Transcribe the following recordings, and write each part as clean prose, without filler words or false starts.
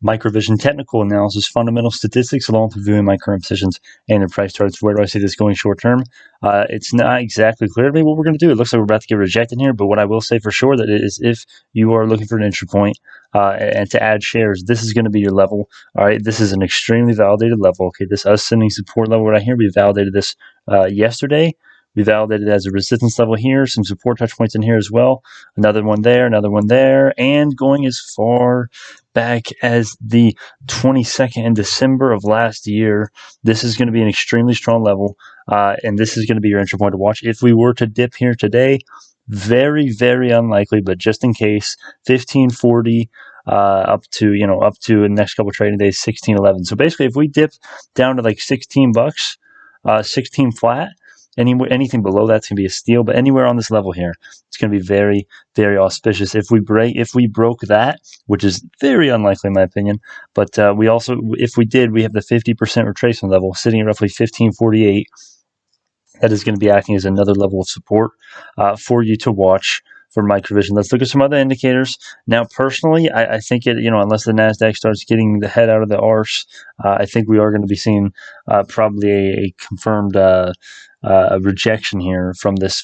Microvision technical analysis, fundamental statistics, along with reviewing my current positions and the price charts. Where do I see this going short term? It's not exactly clear to me what we're going to do. It looks like we're about to get rejected here, but what I will say for sure that is if you are looking for an entry point and to add shares, this is going to be your level. All right, this is an extremely validated level. Okay, this ascending support level right here, we validated this yesterday. We validated it as a resistance level here, some support touch points in here as well. Another one there, and going as far back as the 22nd in December of last year. This is going to be an extremely strong level, and this is going to be your entry point to watch. If we were to dip here today, very, very unlikely, but just in case, 1540 up to the next couple trading days, 1611. So basically, if we dip down to like 16 bucks, 16 flat, anything below that's going to be a steal, but anywhere on this level here, it's going to be very, very auspicious. If we broke that, which is very unlikely in my opinion, but if we did, we have the 50% retracement level sitting at roughly 1548. That is going to be acting as another level of support for you to watch for Microvision. Let's look at some other indicators. Now, personally, I think unless the NASDAQ starts getting the head out of the arse, I think we are going to be seeing probably a confirmed rejection here from this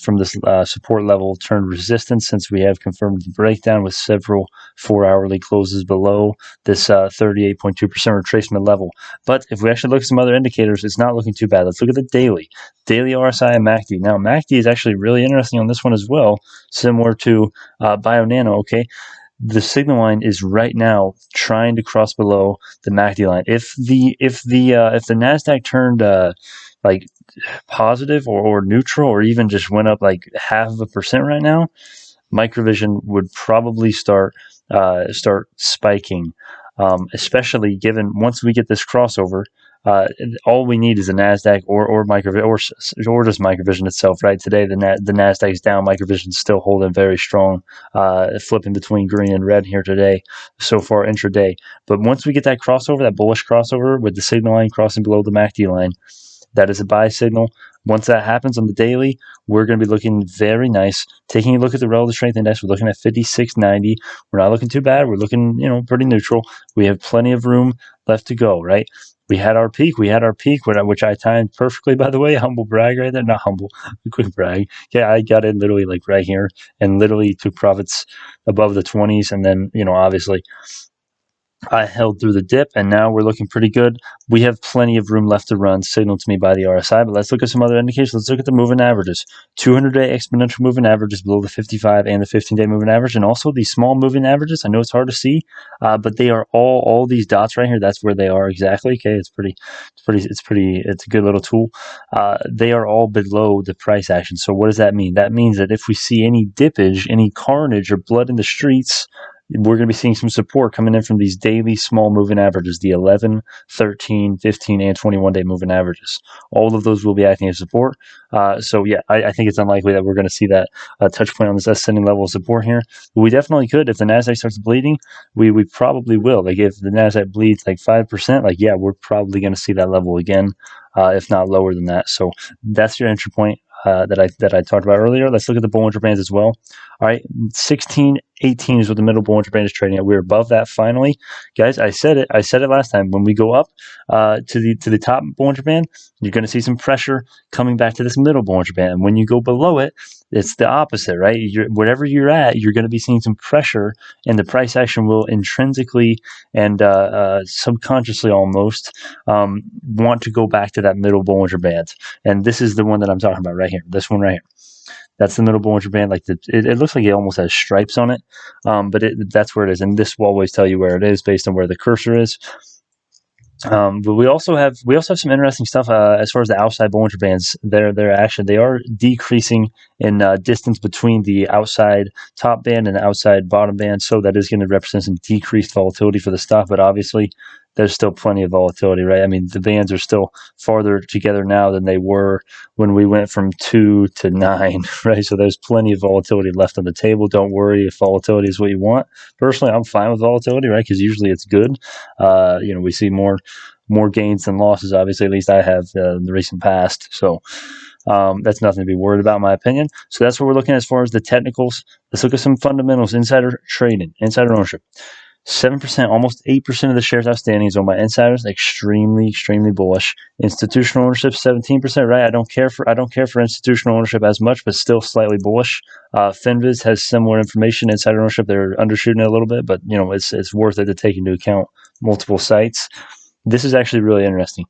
support level turned resistance, since we have confirmed the breakdown with several 4-hourly closes below this 38.2% retracement level. But if we actually look at some other indicators, it's not looking too bad. Let's look at the daily RSI and MACD. Now, MACD is actually really interesting on this one as well, similar to BioNano. Okay, the signal line is right now trying to cross below the MACD line. If the NASDAQ turned like positive or neutral, or even just went up like 0.5% right now, Microvision would probably start spiking, especially given once we get this crossover. All we need is a NASDAQ or Microvision or just Microvision itself. Right today, the NASDAQ is down. Microvision's still holding very strong, flipping between green and red here today so far intraday. But once we get that crossover, that bullish crossover with the signal line crossing below the MACD line, that is a buy signal. Once that happens on the daily, we're going to be looking very nice. Taking a look at the relative strength index, we're looking at 56.90. We're not looking too bad. We're looking, pretty neutral. We have plenty of room left to go, right? We had our peak, which I timed perfectly, by the way. Humble brag right there. Not humble, quick brag. Yeah, I got in literally like right here and literally took profits above the 20s. And then, obviously, I held through the dip, and now we're looking pretty good. We have plenty of room left to run, signaled to me by the RSI, but let's look at some other indicators. Let's look at the moving averages. 200-day exponential moving average is below the 55 and the 15-day moving average, and also these small moving averages. I know it's hard to see, but they are all these dots right here. That's where they are exactly. Okay, it's a good little tool. They are all below the price action. So what does that mean? That means that if we see any dippage, any carnage or blood in the streets, we're going to be seeing some support coming in from these daily small moving averages, the 11, 13, 15, and 21-day moving averages. All of those will be acting as support. So, yeah, I think it's unlikely that we're going to see that touch point on this ascending level of support here. But we definitely could. If the NASDAQ starts bleeding, we probably will. Like, if the NASDAQ bleeds like 5%, we're probably going to see that level again, if not lower than that. So that's your entry point. That I talked about earlier. Let's look at the Bollinger Bands as well. All right, 16.18 is what the middle Bollinger Band is trading at. We're above that finally, guys. I said it last time. When we go up to the top Bollinger Band, you're going to see some pressure coming back to this middle Bollinger Band. And when you go below it, it's the opposite, right? Whatever you're at, you're going to be seeing some pressure, and the price action will intrinsically and subconsciously almost want to go back to that middle Bollinger Band. And this is the one that I'm talking about right here. This one right here. That's the middle Bollinger Band. Like it looks like it almost has stripes on it, but that's where it is. And this will always tell you where it is based on where the cursor is. But we also have some interesting stuff as far as the outside Bollinger Bands. Their action, they are decreasing in distance between the outside top band and the outside bottom band, so that is going to represent some decreased volatility for the stock. But obviously, there's still plenty of volatility, right? I mean, the bands are still farther together now than they were when we went from 2 to 9, right? So there's plenty of volatility left on the table. Don't worry if volatility is what you want. Personally, I'm fine with volatility, right? Because usually it's good. We see more gains than losses, obviously. At least I have in the recent past. So that's nothing to be worried about, in my opinion. So that's what we're looking at as far as the technicals. Let's look at some fundamentals, insider trading, insider ownership. 7%, almost 8% of the shares outstanding is owned by insiders. Extremely, extremely bullish. Institutional ownership, 17%. Right? I don't care for institutional ownership as much, but still slightly bullish. FinViz has similar information. Insider ownership, they're undershooting it a little bit, but it's worth it to take into account multiple sites. This is actually really interesting.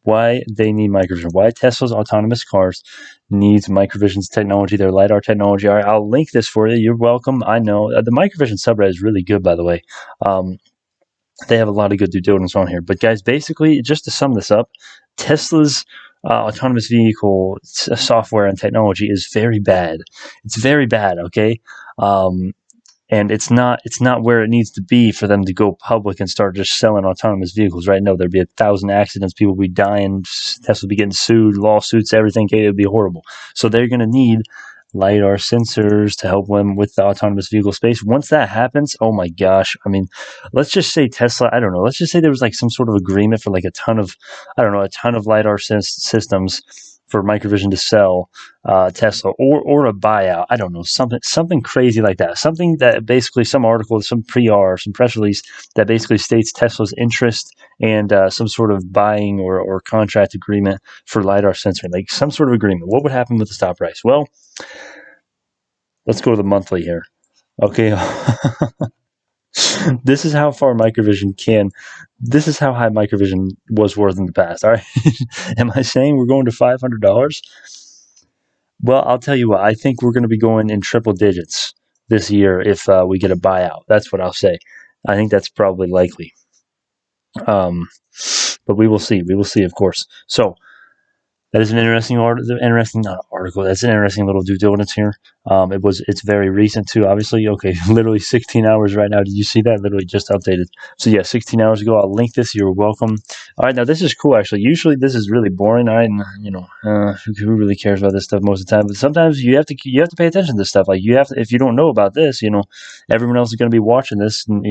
Why they need microvision? Why Tesla's autonomous cars needs microvision's technology, their LiDAR technology. All right, I'll link this for you. You're welcome. I know the microvision subreddit is really good, by the way. They have a lot of good due diligence on here. But guys, basically, just to sum this up, Tesla's autonomous vehicle software and technology is very bad. It's very bad. Okay. And it's not where it needs to be for them to go public and start just selling autonomous vehicles, right? No, there'd be 1,000 accidents, people would be dying, Tesla would be getting sued, lawsuits, everything. It would be horrible. So they're going to need LiDAR sensors to help them with the autonomous vehicle space. Once that happens, oh my gosh. I mean, let's just say Tesla, I don't know, let's just say there was like some sort of agreement for like a ton of LiDAR systems for microvision to sell Tesla, or a buyout. I don't know, something crazy like that. Something that basically, some article, some PR, some press release that basically states Tesla's interest and some sort of buying or contract agreement for LiDAR sensing, like some sort of agreement. What would happen with the stock price? Well, let's go to the monthly here. Okay. This is how far microvision can. This is how high microvision was worth in the past. All right. Am I saying we're going to $500? Well, I'll tell you what. I think we're going to be going in triple digits this year if we get a buyout. That's what I'll say. I think that's probably likely. But we will see. We will see, of course. So that is an interesting article. That's an interesting little due diligence here. It's very recent too, obviously. Okay, literally 16 hours right now. Did you see that? Literally just updated. So yeah, 16 hours ago. I'll link this. You're welcome. All right, now this is cool actually. Usually this is really boring. All right, and who really cares about this stuff most of the time? But sometimes you have to pay attention to this stuff. Like you have to, if you don't know about this, everyone else is going to be watching this, and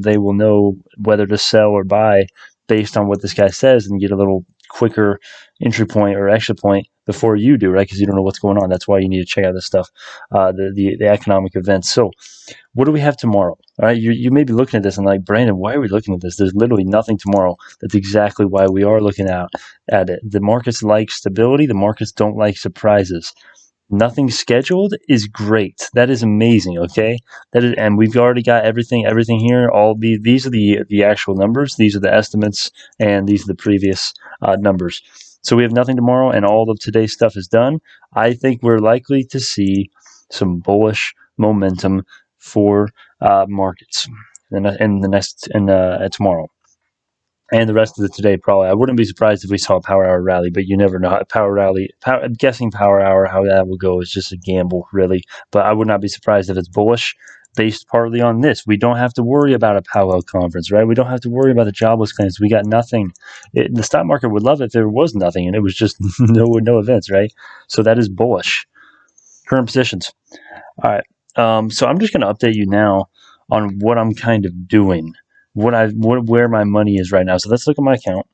they will know whether to sell or buy based on what this guy says, and get a little quicker entry point or exit point before you do, right? Because you don't know what's going on. That's why you need to check out this stuff, the economic events. So what do we have tomorrow? All right, you may be looking at this and like, Brandon, why are we looking at this? There's literally nothing tomorrow. That's exactly why we are looking at it. The markets like stability. The markets don't like surprises. Nothing scheduled is great. That is amazing. Okay, and we've already got everything here. These are the actual numbers. These are the estimates, and these are the previous numbers. So we have nothing tomorrow, and all of today's stuff is done. I think we're likely to see some bullish momentum for markets tomorrow. And the rest of the today, probably. I wouldn't be surprised if we saw a power hour rally, but you never know. I'm guessing power hour, how that will go is just a gamble, really. But I would not be surprised if it's bullish, based partly on this. We don't have to worry about a Powell conference, right? We don't have to worry about the jobless claims. We got nothing. The stock market would love it if there was nothing, and it was just no events, right? So that is bullish. Current positions. All right. So I'm just going to update you now on what I'm kind of doing. Where my money is right now. So let's look at my account.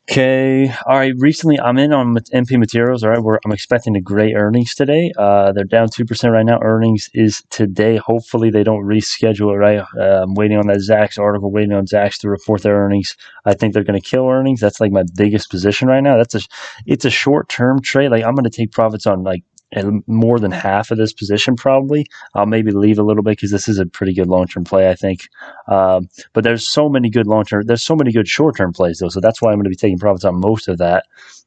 Okay. All right. Recently, I'm in on MP Materials. All right. I'm expecting a great earnings today. They're down 2% right now. Earnings is today. Hopefully, they don't reschedule it, right? I'm waiting on that Zacks article, waiting on Zacks to report their earnings. I think they're going to kill earnings. That's like my biggest position right now. It's a short-term trade. Like I'm going to take profits on like more than half of this position probably. I'll maybe leave a little bit because this is a pretty good long-term play, I think. But there's so many good short-term plays though, so that's why I'm going to be taking profits on most of that,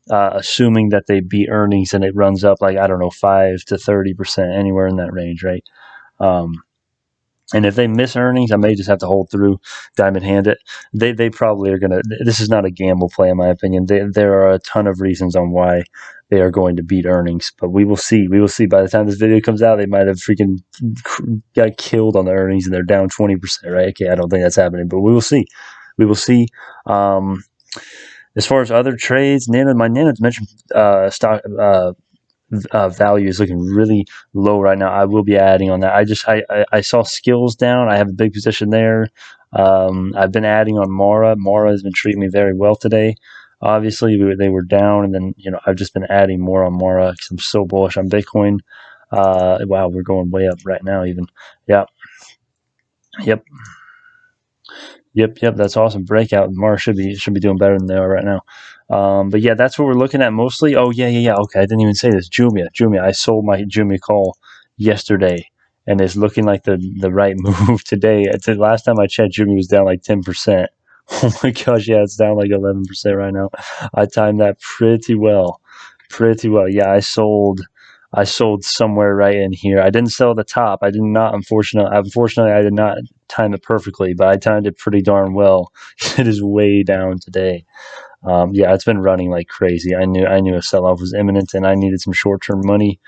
assuming that they beat earnings and it runs up like, I don't know, 5 to 30%, anywhere in that range, right? And if they miss earnings, I may just have to hold through, diamond hand it. They probably are going to. This is not a gamble play, in my opinion. There are a ton of reasons on why they are going to beat earnings, but we will see. We will see. By the time this video comes out, they might have freaking got killed on the earnings and they're down 20%, right? Okay, I don't think that's happening, but we will see. We will see. As far as other trades, my Nano Dimension stock value is looking really low right now. I will be adding on that. I saw skills down. I have a big position there. I've been adding on Mara. Mara has been treating me very well today. Obviously, they were down, and then I've just been adding more on Mara because I'm so bullish on Bitcoin. Wow, we're going way up right now. Even yeah. Yep. Yep. That's awesome. Breakout. Mars should be doing better than they are right now. But yeah, that's what we're looking at mostly. Oh yeah. Okay, I didn't even say this. Jumia. I sold my Jumia call yesterday, and it's looking like the right move today. The last time I checked, Jumia was down like 10%. Oh my gosh, yeah, it's down like 11% right now. I timed that pretty well. Yeah, I sold somewhere right in here. I didn't sell the top. I did not, unfortunately, I did not time it perfectly, but I timed it pretty darn well. It is way down today. Yeah, it's been running like crazy. I knew a sell-off was imminent, and I needed some short-term money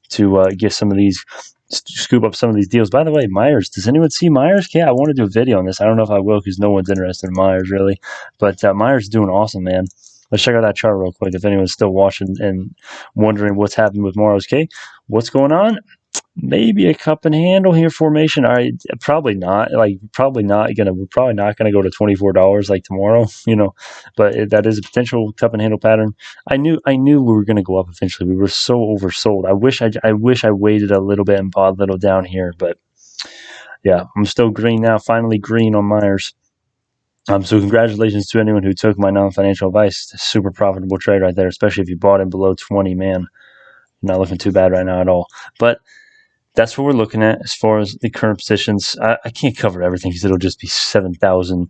to get some of these, scoop up some of these deals. By the way, Myers, does anyone see Myers? Yeah, I want to do a video on this. I don't know if I will because no one's interested in Myers really, but Myers is doing awesome, man. Let's check out that chart real quick. If anyone's still watching and wondering what's happening with Morrow's K, what's going on? Maybe a cup and handle here formation. All right, probably not. We're probably not gonna go to $24 like tomorrow, But that is a potential cup and handle pattern. I knew we were gonna go up eventually. We were so oversold. I wish I waited a little bit and bought a little down here, but yeah, I'm still green now. Finally green on Myers. So congratulations to anyone who took my non-financial advice. It's a super profitable trade right there, especially if you bought in below 20, man. Not looking too bad right now at all. But that's what we're looking at as far as the current positions. I can't cover everything because it'll just be 7,000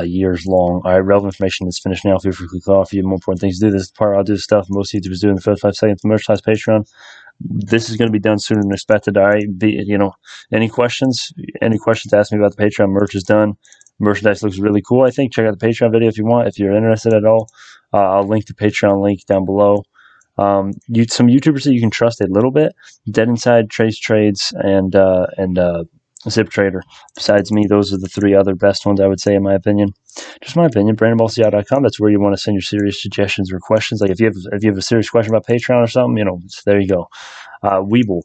years long. All right, relevant information is finished now. Feel free to click off. You have more important things to do. This part I'll do stuff most YouTubers do in the first 5 seconds. Merchandise Patreon. This is going to be done sooner than expected. All right, any questions? Any questions? Ask me about the Patreon. Merch is done. Merchandise looks really cool. I think check out the Patreon video if you want. If you're interested at all, I'll link the Patreon link down below. Some YouTubers that you can trust a little bit: Dead Inside, Trace Trades, and Zip Trader. Besides me, those are the 3 other best ones I would say, in my opinion. Just my opinion. BrandonBallCI.com. That's where you want to send your serious suggestions or questions. Like if you have a serious question about Patreon or something, there you go. Weeble.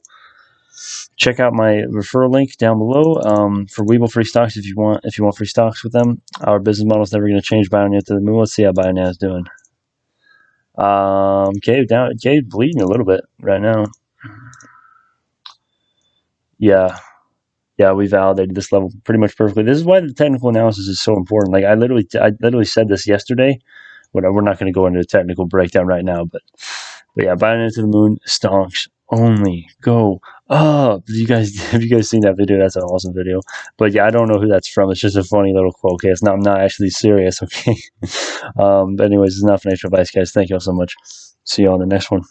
Check out my referral link down below for Weeble free stocks if you want free stocks with them. Our business model is never going to change. Bionet to the moon. Let's see how Bionet is doing. Cave bleeding a little bit right now. Yeah, we validated this level pretty much perfectly. This is why the technical analysis is so important. Like I literally said this yesterday. We're not going to go into a technical breakdown right now, but yeah, Bionet to the moon, stonks only go up. Have you guys seen that video? That's an awesome video. But yeah, I don't know who that's from. It's just a funny little quote. Okay, I'm not actually serious. Okay. But anyways, it's not financial advice, guys. Thank you all so much. See you on the next one.